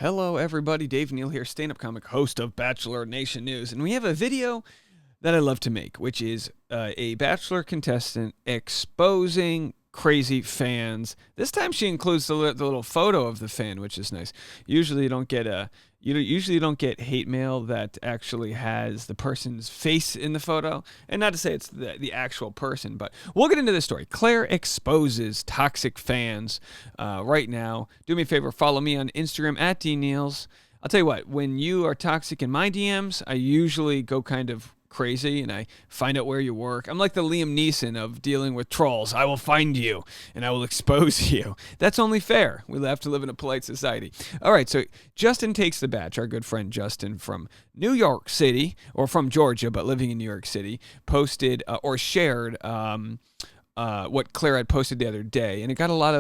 Hello, everybody. Dave Neal here, stand-up comic, host of Bachelor Nation News. And we have a video that I love to make, which is a Bachelor contestant exposing crazy fans. This time she includes the little photo of the fan, which is nice. Usually you don't get hate mail that actually has the person's face in the photo. And not to say it's the actual person, but we'll get into this story. Clare exposes toxic fans right now. Do me a favor, follow me on Instagram at DNeals. I'll tell you what, when you are toxic in my DMs, I usually go kind of crazy and I find out where you work. I'm like the Liam Neeson of dealing with trolls. I will find you and I will expose you. That's only fair. We have to live in a polite society. All right, so Justin Takes the Batch, our good friend Justin from New York City, or from Georgia but living in New York City, posted or shared what Clare had posted the other day, and it got a lot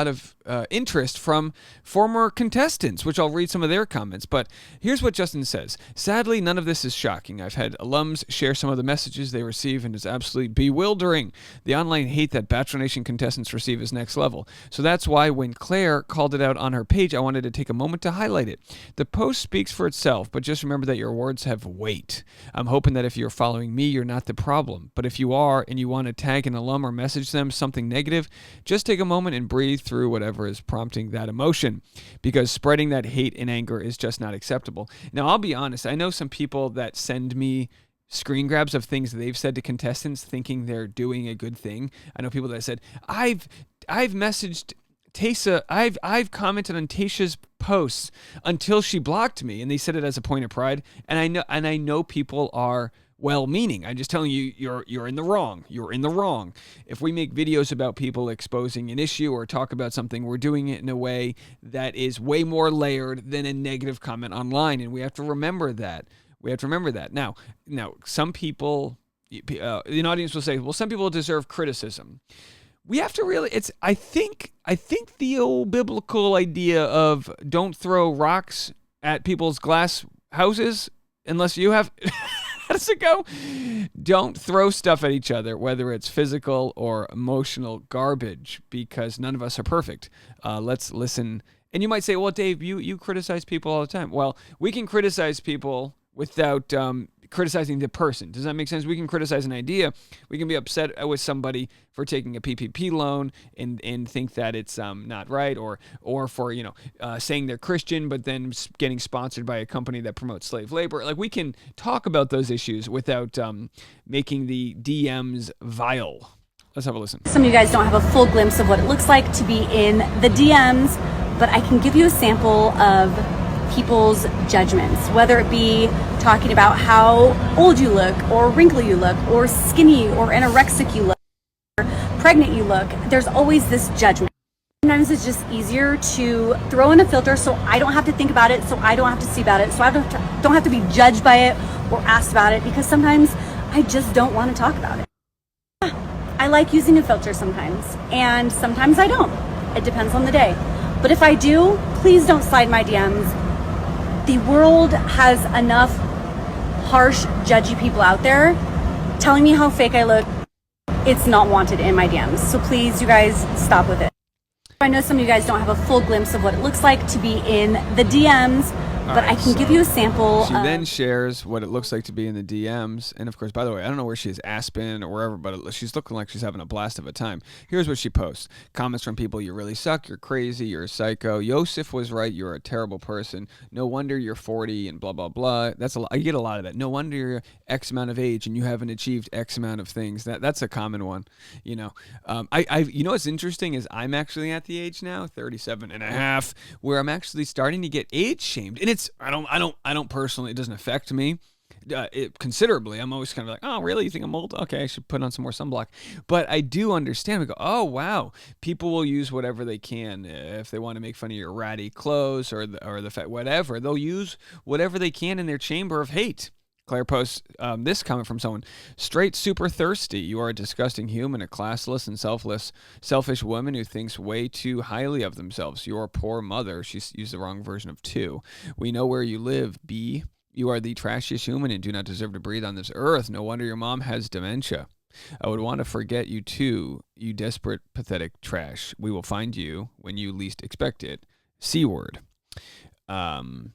of interest from former contestants, which I'll read some of their comments. But here's what Justin says. Sadly, none of this is shocking. I've had alums share some of the messages they receive, and it's absolutely bewildering. The online hate that Bachelor Nation contestants receive is next level. So that's why when Clare called it out on her page, I wanted to take a moment to highlight it. The post speaks for itself, but just remember that your words have weight. I'm hoping that if you're following me, you're not the problem. But if you are, and you want to tag an alum or message them something negative, just take a moment and breathe through whatever is prompting that emotion, because spreading that hate and anger is just not acceptable. Now, I'll be honest, I know some people that send me screen grabs of things they've said to contestants thinking they're doing a good thing. I know people that said, I've messaged Taysa, I've commented on Tayshia's posts until she blocked me, and they said it as a point of pride. And I know people are well-meaning. I'm just telling you, you're in the wrong. You're in the wrong. If we make videos about people exposing an issue or talk about something, we're doing it in a way that is way more layered than a negative comment online, and we have to remember that. Now, some people, the audience will say, well, some people deserve criticism. We have to really, I think the old biblical idea of don't throw rocks at people's glass houses unless you have, how does it go? Don't throw stuff at each other, whether it's physical or emotional garbage, because none of us are perfect. Let's listen. And you might say, well, Dave, you criticize people all the time. Well, we can criticize people without criticizing the person. Does that make sense? We can criticize an idea. We can be upset with somebody for taking a PPP loan and think that it's not right, or for saying they're Christian but then getting sponsored by a company that promotes slave labor. Like, we can talk about those issues without making the DMs vile. Let's have a listen. Some of you guys don't have a full glimpse of what it looks like to be in the DMs, but I can give you a sample of people's judgments, whether it be talking about how old you look, or wrinkly you look, or skinny or anorexic you look, or pregnant you look. There's always this judgment. Sometimes it's just easier to throw in a filter so I don't have to think about it, so I don't have to see about it, so I don't have to be judged by it or asked about it, because sometimes I just don't want to talk about it. I like using a filter sometimes, and sometimes I don't. It depends on the day. But if I do, please don't slide my DMs. The world has enough harsh, judgy people out there telling me how fake I look. It's not wanted in my DMs. So please, you guys, stop with it. I know some of you guys don't have a full glimpse of what it looks like to be in the DMs, but I can give you a sample. She then shares what it looks like to be in the DMs. And of course, by the way, I don't know where she is, Aspen or wherever, but she's looking like she's having a blast of a time. Here's what she posts. Comments from people: you really suck, you're crazy, you're a psycho, Yosef was right, you're a terrible person, no wonder you're 40, and blah, blah, blah. I get a lot of that. No wonder you're X amount of age and you haven't achieved X amount of things. That's a common one. You know what's interesting is I'm actually at the age now, 37 and a half, where I'm actually starting to get age shamed. And I don't personally, it doesn't affect me considerably. I'm always kind of like, oh, really? You think I'm old? Okay, I should put on some more sunblock. But I do understand. We go, oh, wow. People will use whatever they can. If they want to make fun of your ratty clothes or the fact, whatever, they'll use whatever they can in their chamber of hate. Clare posts this comment from someone: straight super thirsty. You are a disgusting human, a classless and selfish woman who thinks way too highly of themselves. You're a poor mother. She used the wrong version of two. We know where you live, B. You are the trashiest human and do not deserve to breathe on this earth. No wonder your mom has dementia. I would want to forget you too, you desperate, pathetic trash. We will find you when you least expect it. C word. Wow.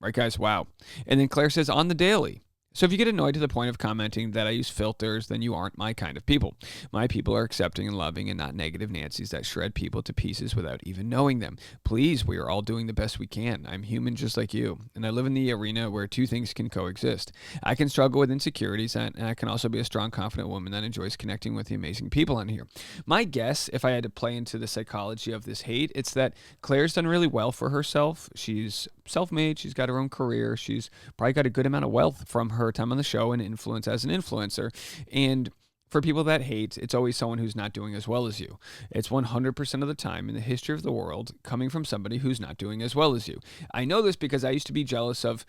Right, guys? Wow. And then Claire says, on the daily. So if you get annoyed to the point of commenting that I use filters, then you aren't my kind of people. My people are accepting and loving and not negative Nancy's that shred people to pieces without even knowing them. Please, we are all doing the best we can. I'm human just like you, and I live in the arena where two things can coexist. I can struggle with insecurities, and I can also be a strong, confident woman that enjoys connecting with the amazing people on here. My guess, if I had to play into the psychology of this hate, it's that Claire's done really well for herself. She's self-made. She's got her own career. She's probably got a good amount of wealth from her time on the show and influence as an influencer. And for people that hate, it's always someone who's not doing as well as you. It's 100% of the time in the history of the world coming from somebody who's not doing as well as you. I know this because I used to be jealous of,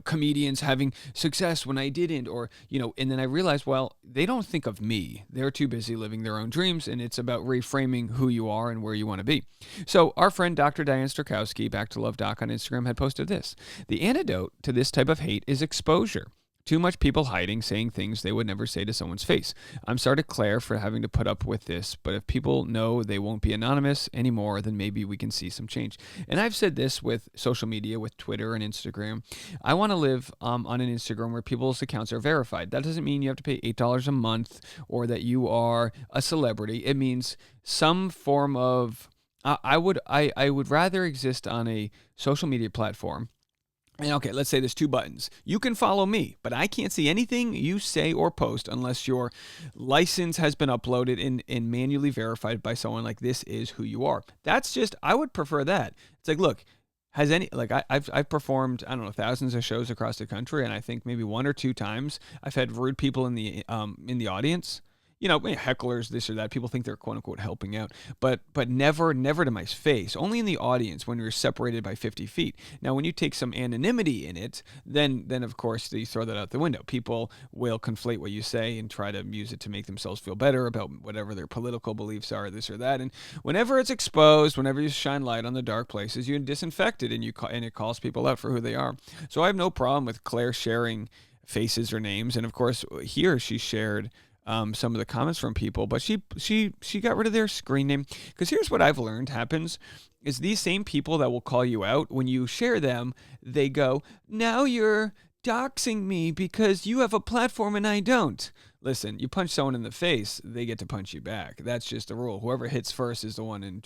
comedians having success when I didn't, or, and then I realized, well, they don't think of me. They're too busy living their own dreams, and it's about reframing who you are and where you want to be. So our friend Dr. Diane Strakowski, Back to Love Doc on Instagram, had posted this. The antidote to this type of hate is exposure. Too much people hiding, saying things they would never say to someone's face. I'm sorry to Claire for having to put up with this, but if people know they won't be anonymous anymore, then maybe we can see some change. And I've said this with social media, with Twitter and Instagram. I want to live on an Instagram where people's accounts are verified. That doesn't mean you have to pay $8 a month or that you are a celebrity. It means some form of... I would rather exist on a social media platform. And okay, let's say there's two buttons. You can follow me, but I can't see anything you say or post unless your license has been uploaded and manually verified by someone like this is who you are. That's just, I would prefer that. It's like, look, I've performed, I don't know, thousands of shows across the country, and I think maybe one or two times I've had rude people in the audience. Hecklers, this or that. People think they're quote unquote helping out, but never to my face. Only in the audience when you're separated by 50 feet. Now, when you take some anonymity in it, then of course you throw that out the window. People will conflate what you say and try to use it to make themselves feel better about whatever their political beliefs are, this or that. And whenever it's exposed, whenever you shine light on the dark places, you disinfect it and it calls people out for who they are. So I have no problem with Claire sharing faces or names, and of course here she shared some of the comments from people, but she got rid of their screen name, because here's what I've learned happens is these same people that will call you out when you share them, they go, now you're doxing me because you have a platform and I don't. Listen, you punch someone in the face, they get to punch you back. That's just the rule. Whoever hits first is the one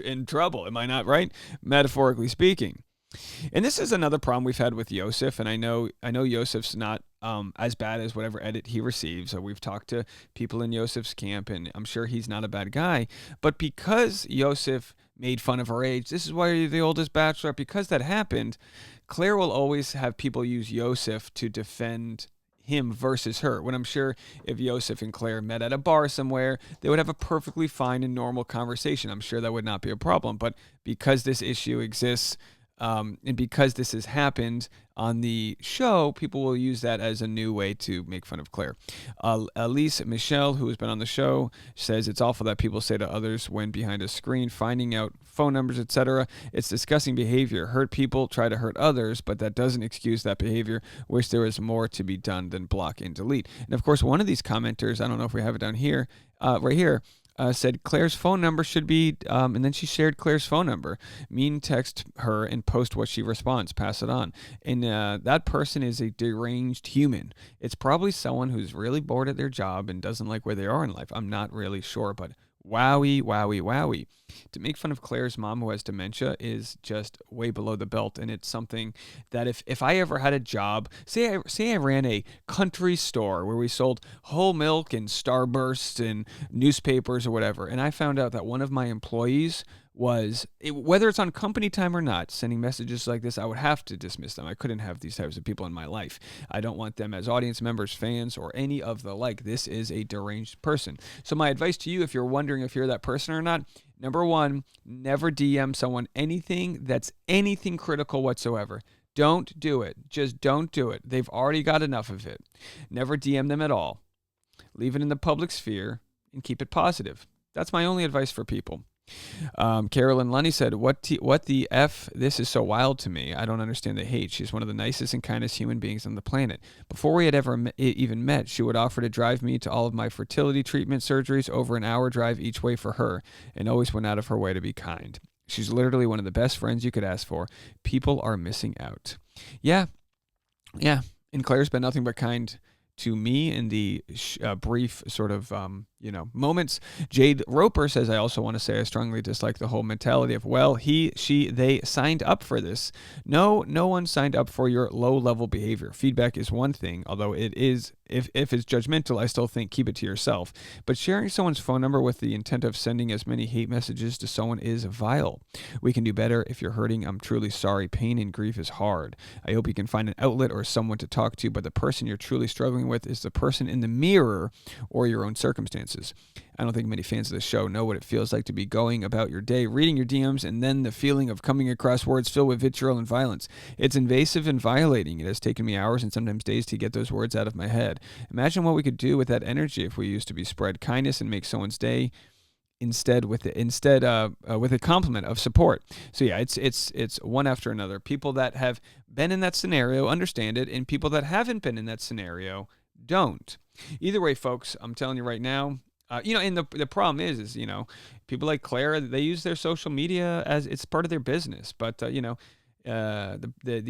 in trouble. Am I not right? Metaphorically speaking. And this is another problem we've had with Yosef, and I know Yosef's not as bad as whatever edit he receives. So we've talked to people in Yosef's camp, and I'm sure he's not a bad guy. But because Yosef made fun of her age, this is why you're the oldest bachelor, because that happened, Claire will always have people use Yosef to defend him versus her. When I'm sure if Yosef and Claire met at a bar somewhere, they would have a perfectly fine and normal conversation. I'm sure that would not be a problem. But because this issue exists, and because this has happened on the show, people will use that as a new way to make fun of Claire. Elise Michelle, who has been on the show, says it's awful that people say to others when behind a screen, finding out phone numbers, etc. It's disgusting behavior. Hurt people try to hurt others, but that doesn't excuse that behavior. Wish there was more to be done than block and delete. And of course, one of these commenters, I don't know if we have it down here, right here, said Claire's phone number should be, and then she shared Claire's phone number. Mean text her and post what she responds, pass it on. And that person is a deranged human. It's probably someone who's really bored at their job and doesn't like where they are in life. I'm not really sure, but wowie, wowie, wowie. To make fun of Claire's mom who has dementia is just way below the belt, and it's something that if I ever had a job, say I ran a country store where we sold whole milk and Starbursts and newspapers or whatever, and I found out that one of my employees was, whether it's on company time or not, sending messages like this, I would have to dismiss them. I couldn't have these types of people in my life. I don't want them as audience members, fans, or any of the like. This is a deranged person. So my advice to you, if you're wondering if you're that person or not, number one, never DM someone anything that's anything critical whatsoever. Don't do it. Just don't do it. They've already got enough of it. Never DM them at all. Leave it in the public sphere and keep it positive. That's my only advice for people. Carolyn Lunny said, what the F? This is so wild to me. I don't understand the hate. She's one of the nicest and kindest human beings on the planet. Before we had ever even met, she would offer to drive me to all of my fertility treatment surgeries, over an hour drive each way for her, and always went out of her way to be kind. She's literally one of the best friends you could ask for. People are missing out. Yeah, yeah. And Claire's been nothing but kind to me in the brief sort of, moments. Jade Roper says, I also want to say I strongly dislike the whole mentality of, well, he, she, they signed up for this. No one signed up for your low-level behavior. Feedback is one thing, although it is, if it's judgmental, I still think keep it to yourself. But sharing someone's phone number with the intent of sending as many hate messages to someone is vile. We can do better. If you're hurting, I'm truly sorry. Pain and grief is hard. I hope you can find an outlet or someone to talk to, but the person you're truly struggling with is the person in the mirror or your own circumstances. I don't think many fans of the show know what it feels like to be going about your day, reading your DMs, and then the feeling of coming across words filled with vitriol and violence. It's invasive and violating. It has taken me hours and sometimes days to get those words out of my head. Imagine what we could do with that energy if we used to be spread kindness and make someone's day instead with a compliment of support. So yeah, it's one after another. People that have been in that scenario understand it, and people that haven't been in that scenario don't. Either way, folks, I'm telling you right now, and the problem is, people like Claire, they use their social media as it's part of their business. But, the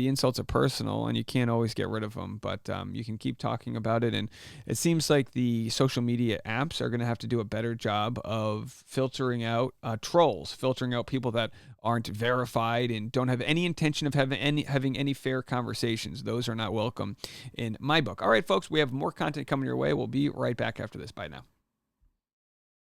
insults are personal and you can't always get rid of them. But you can keep talking about it. And it seems like the social media apps are going to have to do a better job of filtering out trolls, filtering out people that aren't verified and don't have any intention of having any fair conversations. Those are not welcome in my book. All right, folks, we have more content coming your way. We'll be right back after this. Bye now.